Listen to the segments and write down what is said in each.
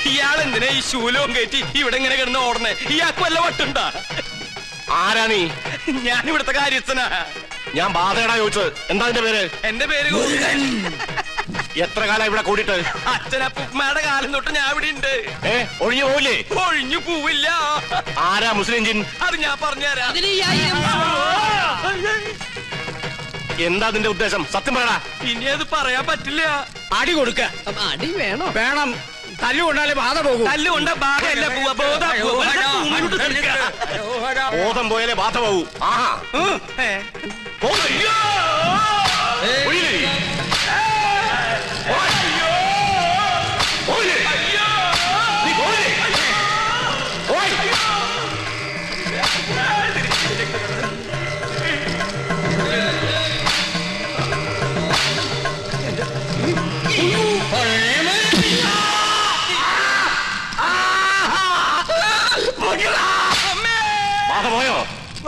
ഇയാളെന്തിനാ ഈ ശൂലവും കയറ്റി ഇവിടെ ഇങ്ങനെ കിടന്ന് ഓടണേ? ഇയാൾക്ക് വല്ല വട്ടുണ്ടാ? ആരാ നീ? ഞാൻ ഇവിടുത്തെ കാര്യസ്ഥനാ. ഞാൻ ബാധയടാ ചോദിച്ചത്. എന്താ എന്റെ പേര്? എന്റെ പേര് എത്ര കാലം ഇവിടെ കൂടിയിട്ട്? അച്ഛനപ്പുമ്മയുടെ കാലം തൊട്ട് ഞാൻ ഇവിടെ ഉണ്ട്. ഒഴിഞ്ഞു പോവില്ലേ? ഒഴിഞ്ഞു പോവില്ല. ആരാ മുസ്ലിം ജിൻ? അത് ഞാൻ പറഞ്ഞുതരാം. എന്താ അതിന്റെ ഉദ്ദേശം? സത്യം പറയടാ. ഇനി അത് പറയാൻ പറ്റില്ല. അടി കൊടുക്ക. അടി വേണോ? വേണം. തല്ലുകൊണ്ടാലേ ബാധ പോകും. തല്ലുകൊണ്ട ബാധയല്ല ബോധം പോയാലേ ബാധ പോകൂ. ആഹാ. പോയോ?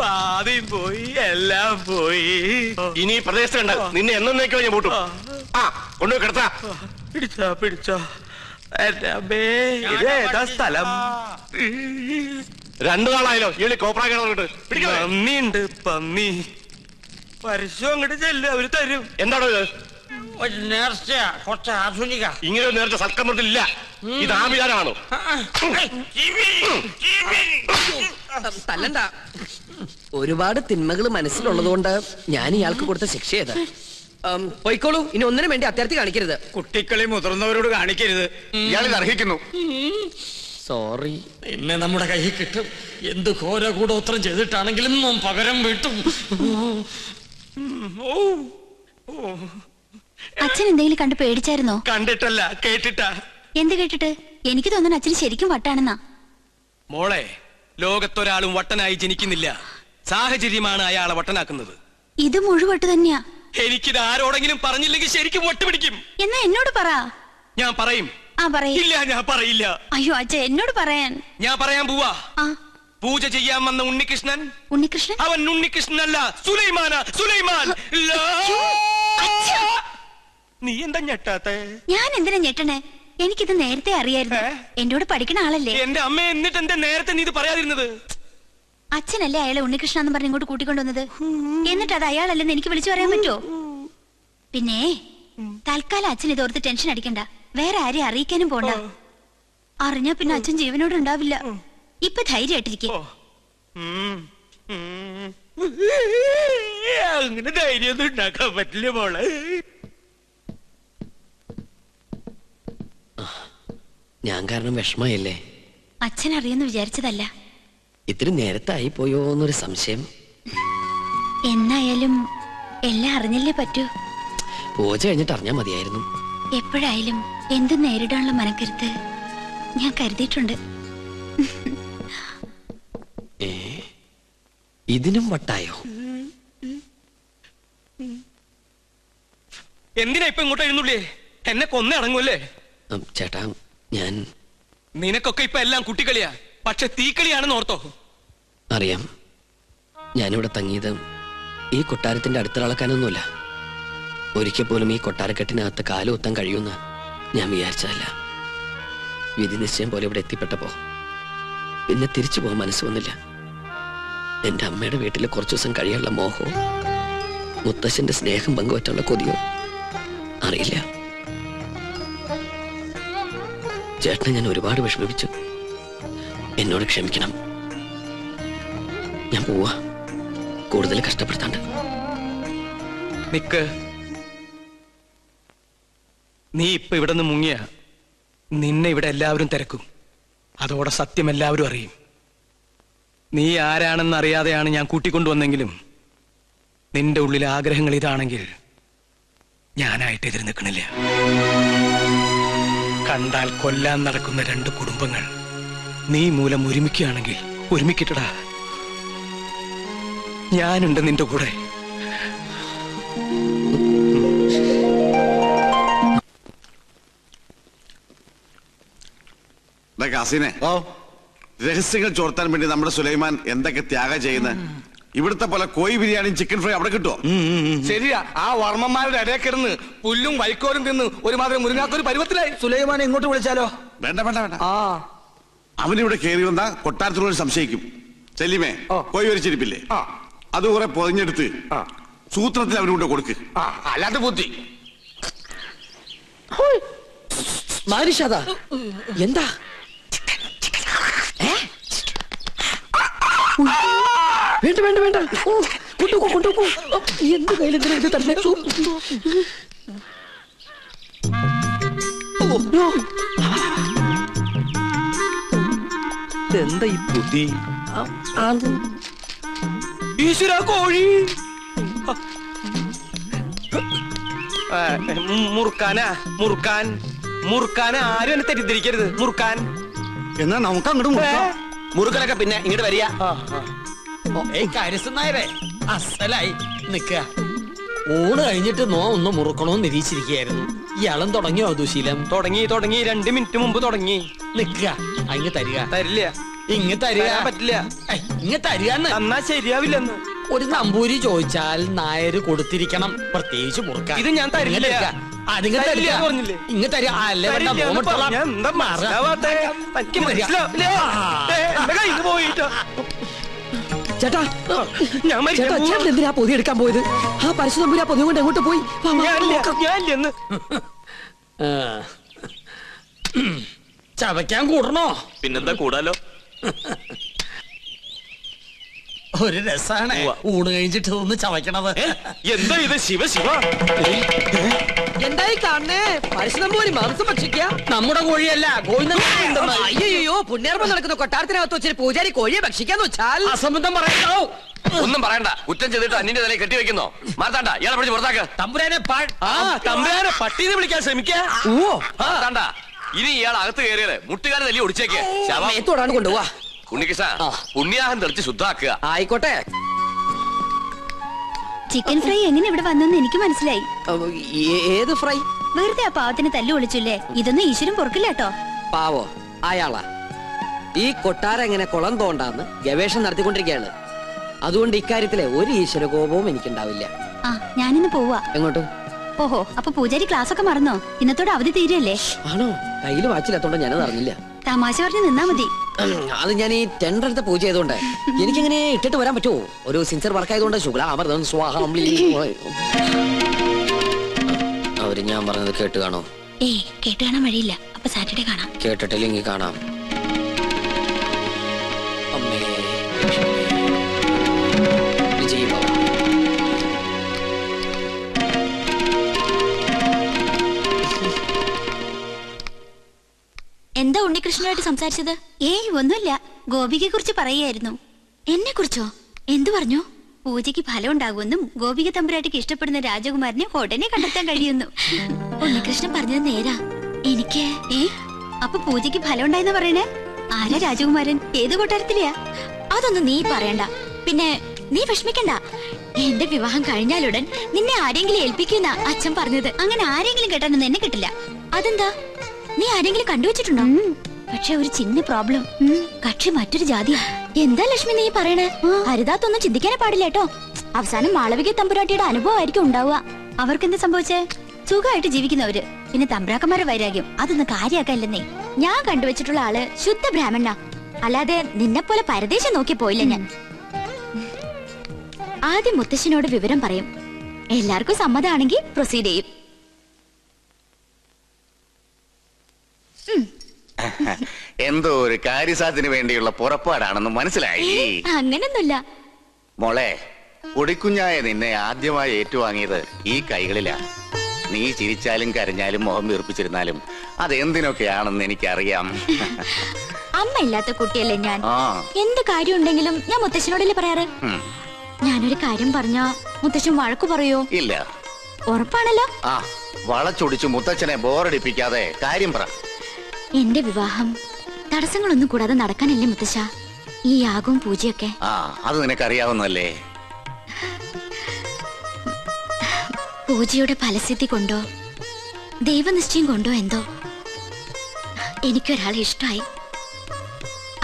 ആദ്യം പോയി, എല്ലാം പോയി. ഇനി പ്രദേശത്തുണ്ട്. നിന്നെ എന്നേക്കോ ഞാൻ പൂട്ടും. ആ കൊണ്ടുപോയി കിടത്താ. പിടിച്ചോ പിടിച്ചോ. ഇതേതാ സ്ഥലം? 2 നാളായല്ലോ ഈ കോപ്രാ കിടന്നിട്ട്. പന്നിയുണ്ട്, പന്നി. പരസ്യം അങ്ങോട്ട് ചെല്ലും, അവര് തരും. എന്താണോ ഇത്? നേർച്ച കുറച്ച് ആധുനിക. ഇങ്ങനെ ഒരു നേർച്ച സൽക്കമൃത്തിലില്ല. ഇത് ആഭിചാരമാണോ? തല്ലണ്ട. ഒരുപാട് തിന്മകൾ മനസ്സിലുള്ളതുകൊണ്ട് ഞാൻ ഇയാൾക്ക് കൊടുത്ത ശിക്ഷ ചെയ്ത് പോയിക്കോളൂ. ഇനി ഒന്നിനും വേണ്ടി അത്യാർത്ഥി കാണിക്കരുത്. കുട്ടികളെ മുതിർന്നവരോട് കാണിക്കരുത്. ഇയാളിത് അർഹിക്കുന്നു. സോറി. എന്നെ നമ്മുടെ കയ്യിൽ കിട്ടും. എന്ത് ഘോര കൂടോത്രം ചെയ്തിട്ടാണെങ്കിലും പകരം വീട്ടും. അച്ഛൻ എന്തെങ്കിലും കണ്ട് പേടിച്ചായിരുന്നോ? കണ്ടിട്ടല്ല, കേട്ടിട്ടാ. എന്ത് കേട്ടിട്ട്? എനിക്ക് തോന്നുന്നു അച്ഛന് ശരിക്കും വട്ടാണെന്നാ. മോളെ, ലോകത്തൊരാളും വട്ടനായി ജനിക്കുന്നില്ല. സാഹചര്യമാണ് അയാളെ വട്ടനാക്കുന്നത്. ഇത് മുഴുവട്ട് തന്നെയാ. എനിക്കിത് ആരോടെങ്കിലും പറഞ്ഞില്ലെങ്കിൽ ശരിക്കും വട്ടുപിടിക്കും. എന്നാ എന്നോട് പറ. ഞാൻ പറയും. ഇല്ല, ഞാൻ പറയില്ല. അയ്യോ അച്ഛ, എന്നോട് പറയാൻ. ഞാൻ പറയാൻ പോവാ. പൂജ ചെയ്യാൻ വന്ന ഉണ്ണികൃഷ്ണൻ. ഉണ്ണികൃഷ്ണൻ? അവൻ ഉണ്ണികൃഷ്ണനല്ല, സുലൈമാനാ. സുലൈമാൻ. നീ എന്താ ഞെട്ടാത്തെ? ഞാൻ എന്തിനാ ഞെട്ടണേ? എനിക്കിത് നേരത്തെ അറിയായിരുന്നു. എന്നോട് പഠിക്കണ ആളല്ലേ. എന്റെ അമ്മ, എന്നിട്ട് എന്താ നേരത്തെ നീ ഇത് പറയാതിരുന്നത്? അച്ഛനല്ലേ അയാളെ ഉണ്ണികൃഷ്ണ എന്ന് പറഞ്ഞ് ഇങ്ങോട്ട് കൂട്ടിക്കൊണ്ടുവന്നത്. എന്നിട്ട് അത് അയാളല്ലെന്ന് എനിക്ക് വിളിച്ചു പറയാൻ പറ്റുമോ? പിന്നെ തൽക്കാലം അച്ഛൻ ഇതോർത്ത് ടെൻഷൻ അടിക്കണ്ട. വേറെ ആരെയും അറിയിക്കാനും പോണ്ട. അറിഞ്ഞാ പിന്നെ അച്ഛൻ ജീവനോട് ഉണ്ടാവില്ല. ഇപ്പൊ ധൈര്യമായിട്ടിരിക്കും. അങ്ങനെ ധൈര്യമൊന്നും ഉണ്ടാക്കാൻ പറ്റില്ല മോളെ. ഞാൻ കാരണം വിഷമയല്ലേ? അച്ഛൻ അറിയുന്നു വിചാരിച്ചതല്ല. ഇത്തിരി നേരത്തായി പോയോ എന്നൊരു സംശയം. എന്നായാലും എല്ലാം അറിഞ്ഞല്ലേ പറ്റൂ. പൂജ കഴിഞ്ഞിട്ട് അറിഞ്ഞാ മതിയായിരുന്നു. എപ്പോഴായാലും എന്തും നേരിടാനുള്ള മനക്കരുത്ത് ഞാൻ കരുതിയിട്ടുണ്ട്. ഇതിനും വട്ടായോ? എന്തിനാ ഇപ്പൊ ഇങ്ങോട്ട് എഴുന്നള്ളിയേ? എന്നെ കൊന്നടങ്ങൂല്ലേ? ചേട്ടാ, ഞാൻ നിനക്കൊക്കെ ഇപ്പൊ എല്ലാം കുട്ടിക്കളിയാ. പക്ഷെ തീക്കളിയാണെന്ന് ഓർത്തോ? അറിയാം. ഞാനിവിടെ തങ്ങിയത് ഈ കൊട്ടാരത്തിന്റെ അടുത്തിളക്കാനൊന്നുമില്ല. ഒരിക്കൽ പോലും ഈ കൊട്ടാരക്കെട്ടിനകത്ത് കാലുകുത്താൻ കഴിയുമെന്ന് ഞാൻ വിചാരിച്ചതല്ല. വിധി നിശ്ചയം പോലെ ഇവിടെ എത്തിപ്പെട്ടപ്പോ പിന്നെ തിരിച്ചു പോകാൻ മനസ്സ് വന്നില്ല. എന്റെ അമ്മയുടെ വീട്ടിൽ കുറച്ചു ദിവസം കഴിയാനുള്ള മോഹവും മുത്തശ്ശന്റെ സ്നേഹം പങ്കുവറ്റുള്ള കൊതിയോ അറിയില്ല. ചേട്ടനെ ഞാൻ ഒരുപാട് വിഷമിപ്പിച്ചു. എന്നോട് ക്ഷമിക്കണം. ഞാൻ പോവാ. കൂടുതൽ കഷ്ടപ്പെടുത്താണ്ട്. നിക്ക്. നീ ഇപ്പൊ ഇവിടെ നിന്ന് മുങ്ങിയ നിന്നെ ഇവിടെ എല്ലാവരും തിരക്കും. അതോടെ സത്യം എല്ലാവരും അറിയും. നീ ആരാണെന്ന് അറിയാതെയാണ് ഞാൻ കൂട്ടിക്കൊണ്ടുവന്നെങ്കിലും നിന്റെ ഉള്ളിലെ ആഗ്രഹങ്ങൾ ഇതാണെങ്കിൽ ഞാനായിട്ട് എതിര് നിൽക്കണില്ല. കണ്ടാൽ കൊല്ലാൻ നടക്കുന്ന 2 കുടുംബങ്ങൾ നീ മൂലം ഒരുമിക്കുകയാണെങ്കിൽ ഒരുമിക്കട്ടടാ. ഞാനുണ്ട് നിന്റെ കൂടെ. രഹസ്യങ്ങൾ ചോർത്താൻ വേണ്ടി നമ്മുടെ സുലൈമാൻ എന്തൊക്കെ ത്യാഗം ചെയ്യുന്നത്. ഇവിടുത്തെ പോലെ കോഴി ബിരിയാണിയും ചിക്കൻ ഫ്രൈ അവിടെ കിട്ടുമോ? ശരിയാ, ആ വർമ്മന്മാരുടെ ഇടയിൽ കിടന്ന് പുല്ലും വൈക്കോലും തിന്ന് ഒരുമാതിരി മുരുങ്ങാത്തൊരു പരുവത്തിലായി. സുലൈമാനെ ഇങ്ങോട്ട് വിളിച്ചാലോ? വേണ്ട വേണ്ട വേണ്ട. അവനിവിടെ കയറി വന്ന കൊട്ടാരത്തിനോട് സംശയിക്കും. ചെല്ലിമേ കോഴി വരിച്ചിരിപ്പില്ലേ, അത് കുറെ പൊതിഞ്ഞെടുത്ത് സൂത്രത്തിൽ അവനുകൊണ്ട് കൊടുക്ക്. അല്ലാത്ത ബുദ്ധി. മാനുഷാദാ എന്താ? വേണ്ട വേണ്ട വേണ്ട, കൊണ്ടുപോ കൊണ്ടുപോ. എന്ത് കയ്യിലെന്തിനാ ഇത് തന്നെ? എന്താ ഈ ബുദ്ധി? ഈശ്വര, കോഴി മുറുക്കാനാ? മുറുക്കാൻ ആരും എന്നെ തെറ്റിദ്ധരിക്കരുത്. മുറുക്കാൻ എന്നാ നമുക്ക് അങ്ങോട്ട് മുറുക്കലൊക്കെ പിന്നെ ഇങ്ങോട്ട് വരിക. കാര്യസ്ഥനായരെ അസലായി നിക്ക. ഊണ് കഴിഞ്ഞിട്ട് ഒന്ന് മുറുക്കണോന്ന് നിരീക്ഷിച്ചിരിക്കുകയായിരുന്നു. ഇയാളും തുടങ്ങിയോ ദുശീലം? തുടങ്ങി 2 മിനിറ്റ് മുമ്പ് തുടങ്ങി. നിക്ക, അങ്ങ് തരിക. തരില്ല, ഇങ്ങ് തരിക. പറ്റില്ല. ഇങ്ങ് തരികന്ന്. എന്നാ ശരിയാവില്ലെന്ന്. ഒരു നമ്പൂരി ചോദിച്ചാൽ നായര് കൊടുത്തിരിക്കണം, പ്രത്യേകിച്ച് മുറുക്കാൻ. ഇത് ഞാൻ തരില്ല. ഇങ്ങ് തരിക. അല്ലേ ചേട്ടാ, ചേട്ടാ, ചേട്ടൻ എന്തിനാ പൊതി എടുക്കാൻ പോയത്? ആ പരശുതമ്പൂരി ആ പൊതി കൊണ്ട് എങ്ങോട്ട് പോയി? ചവയ്ക്കാൻ കൂടണോ? പിന്നെന്താ കൂടാലോ. ഒരു രസാണ് ഊണ് കഴിഞ്ഞിട്ട് ഒന്ന് ചവയ്ക്കണത്. എന്താ ഇത്? ശിവ ശിവ, എന്തായി കാണണേ? പരശുതമ്പൂരി മാംസം ഭക്ഷിക്കുക? നമ്മുടെ കോഴിയല്ല, അയ്യോ, പുണ്യാർമ്മം നടക്കുന്ന കൊട്ടാരത്തിനകത്ത് വെച്ചൊരു പൂജാരി കോഴിയെ ഭക്ഷിക്കാന്ന് വെച്ചാൽ അസംബന്ധം പറയണോ? ഒന്നും പറയണ്ട. കുറ്റം ചെയ്തിട്ട് അന്യന്റെ തലയിൽ കെട്ടിവെക്കുന്നോ? മാർത്താണ്ട, ഇയാളെ പിടിച്ച് പുറത്താക്ക്. തമ്പുരാനെ തമ്പുരാനെ പട്ടീനെ വിളിക്കാൻ ശ്രമിക്കാ. മാർത്താണ്ട, ഇനി ഇയാൾ അകത്ത് കയറിയത് മുട്ടുകാരെ തല്ലി ഒടിച്ചേക്ക്. മേത്തോടാണ് കൊണ്ടുപോവാ. ഉണ്ണികൃഷ്ണ, പുണ്യാഹം തെളിച്ച് ശുദ്ധാക്കുക. ആയിക്കോട്ടെ. ചിക്കൻ ഫ്രൈ എങ്ങനെ ഇവിടെ വന്നെന്ന് എനിക്ക് മനസ്സിലായി. ഏത് ഫ്രൈ? വെറുതെ ആ പാവത്തിന് തല്ലു വിളിച്ചില്ലേ? ഇതൊന്നും ഈശ്വരൻ പൊറുക്കില്ല കേട്ടോ. പാവോ അയാളാ. ഈ കൊട്ടാരം എങ്ങനെ കുളം തോണ്ടാന്ന് ഗവേഷണം നടത്തിക്കൊണ്ടിരിക്കുകയാണ്. അതുകൊണ്ട് ഇക്കാര്യത്തിലെ ഒരു ഈശ്വര കോപവും എനിക്കുണ്ടാവില്ല. ആ, ഞാനിന്ന് പോവാ. എങ്ങോട്ട്? ഓഹോ, അപ്പൊ പൂജാരി ക്ലാസ് ഒക്കെ മറന്നോ? ഇന്നത്തോടെ അവധി തീരല്ലേ? ആണോ? കയ്യില് വാച്ചിലെത്തോണ്ട് ഞാനത് അറിഞ്ഞില്ല. തമാശ പറഞ്ഞ് നിന്നാ മതി. അത് ഞാൻ ഈ ടെൻഡർ എടുത്ത പൂജ ചെയ്തോണ്ട് എനിക്കെങ്ങനെ ഇട്ടിട്ട് വരാൻ പറ്റുമോ? ഒരു സിൻസിയർ വർക്ക് ആയതുകൊണ്ട് ശുക്ലാമൃതം സ്വാഹം. അവര് ഞാൻ പറഞ്ഞത് കേട്ട് കാണോ? ഏയ്, കേട്ട് കാണാൻ വഴിയില്ല. അപ്പൊ സാറ്റർഡേ കാണാം. കേട്ടിട്ടില്ലെങ്കിൽ കാണാം. അമ്മേ വിജയ് ബാബു. എന്താ ഉണ്ണികൃഷ്ണനായിട്ട് സംസാരിച്ചത്? ഏയ്, ഒന്നുമില്ല. ഗോപികയെ കുറിച്ച് പറയായിരുന്നു. എന്നെ കുറിച്ചോ? എന്തു പറഞ്ഞു? പൂജയ്ക്ക് ഫലം ഉണ്ടാകുമെന്നും ഗോപിക തമ്പുരാട്ടിക്ക് ഇഷ്ടപ്പെടുന്ന രാജകുമാരനെ ഉടനെ കണ്ടെത്താൻ കഴിയുന്നു. ഉണ്ണികൃഷ്ണൻ പറഞ്ഞത് നേരാ. എനിക്ക് അപ്പൊ പൂജയ്ക്ക് ഫലം ഉണ്ടായെന്ന് പറയണേ? ആരാ രാജകുമാരൻ? ഏത് കൊട്ടാരത്തിലെയാ? അതൊന്നും നീ പറയണ്ട. പിന്നെ നീ വിഷമിക്കണ്ട. എന്റെ വിവാഹം കഴിഞ്ഞാലുടൻ നിന്നെ ആരെങ്കിലും ഏൽപ്പിക്കുന്ന അച്ഛൻ പറഞ്ഞത്. അങ്ങനെ ആരെങ്കിലും കേട്ടാനൊന്നും എന്നെ കിട്ടില്ല. അതെന്താ? നീ ആരെങ്കിലും കണ്ടുവച്ചിട്ടുണ്ടോ? പക്ഷെ ഒരു ചിന്ന പ്രോബ്ലം. കക്ഷി മറ്റൊരു ജാതിയാ. എന്താ ലക്ഷ്മി നീ പറയണേ? ഹരിതാത്തൊന്നും ചിന്തിക്കാനേ പാടില്ല കേട്ടോ. അവസാനം മാളവിക തമ്പുരാട്ടിയുടെ അനുഭവമായിരിക്കും ഉണ്ടാവുക. അവർക്കെന്താ സംഭവിച്ചേ? സുഖമായിട്ട് ജീവിക്കുന്നവര്. പിന്നെ തമ്പ്രാക്കന്മാരുടെ വൈരാഗ്യം അതൊന്നും കാര്യാക്കല്ലെന്നേ. ഞാൻ കണ്ടുവച്ചിട്ടുള്ള ആള് ശുദ്ധ ബ്രാഹ്മണ. അല്ലാതെ നിന്നെ പോലെ പരദേശം നോക്കി പോയില്ല ഞാൻ. ആദ്യം മുത്തശ്ശനോട് വിവരം പറയും. എല്ലാവർക്കും സമ്മതമാണെങ്കിൽ പ്രൊസീഡ് ചെയ്യും. എന്തോ ഒരു കാര്യസാധ്യത്തിന് വേണ്ടിയുള്ള പുറപ്പാടാണെന്ന് മനസ്സിലായി. അങ്ങനൊന്നുമില്ല മോളെ. പൊടിക്കുഞ്ഞായ നിന്നെ ആദ്യമായി ഏറ്റുവാങ്ങിയത് ഈ കൈകളിലാ. നീ ചിരിച്ചാലും കരഞ്ഞാലും മുഖം വീർപ്പിച്ചിരുന്നാലും അതെന്തിനൊക്കെയാണെന്ന് എനിക്കറിയാം. അമ്മ ഇല്ലാത്ത കുട്ടിയല്ലേ ഞാൻ. എന്ത് കാര്യം ഉണ്ടെങ്കിലും ഞാൻ മുത്തശ്ശനോടല്ലേ പറയാറ്. ഞാനൊരു കാര്യം പറഞ്ഞാ മുത്തശ്ശൻ വഴക്കു പറയോ? ഇല്ല. ഉറപ്പാണല്ലോ. വളച്ചൊടിച്ചു മുത്തച്ഛനെ ബോറടിപ്പിക്കാതെ കാര്യം പറ. എന്റെ വിവാഹം തടസ്സങ്ങളൊന്നും കൂടാതെ നടക്കാനല്ലേ മുത്തശ്ശ ഈ യാഗവും പൂജയൊക്കെ? അത് നിനക്കറിയാവുന്നല്ലേ. പൂജയുടെ ഫലസിദ്ധി കൊണ്ടോ ദൈവനിശ്ചയം കൊണ്ടോ എന്തോ എനിക്കൊരാളെ ഇഷ്ടമായി.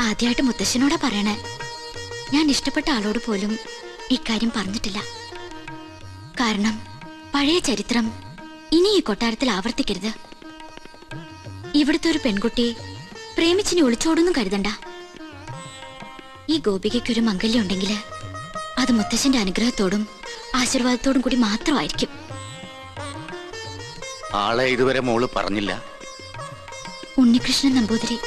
ആദ്യമായിട്ട് മുത്തശ്ശനോടാ പറയണേ. ഞാൻ ഇഷ്ടപ്പെട്ട ആളോട് പോലും ഇക്കാര്യം പറഞ്ഞിട്ടില്ല. കാരണം പഴയ ചരിത്രം ഇനി ഈ കൊട്ടാരത്തിൽ ആവർത്തിക്കരുത്. ഇവിടുത്തെ ഒരു പെൺകുട്ടി പ്രേമിച്ചിനി ഒളിച്ചോടൊന്നും കരുതണ്ട. ഈ ഗോപികയ്ക്കൊരു മംഗല്യം ഉണ്ടെങ്കിൽ അത് മുത്തശ്ശന്റെ അനുഗ്രഹത്തോടും ആശീർവാദത്തോടും കൂടി മാത്രമായിരിക്കും. ആളെ ഇതുവരെ മോള് പറഞ്ഞില്ല. ഉണ്ണികൃഷ്ണൻ നമ്പൂതിരി.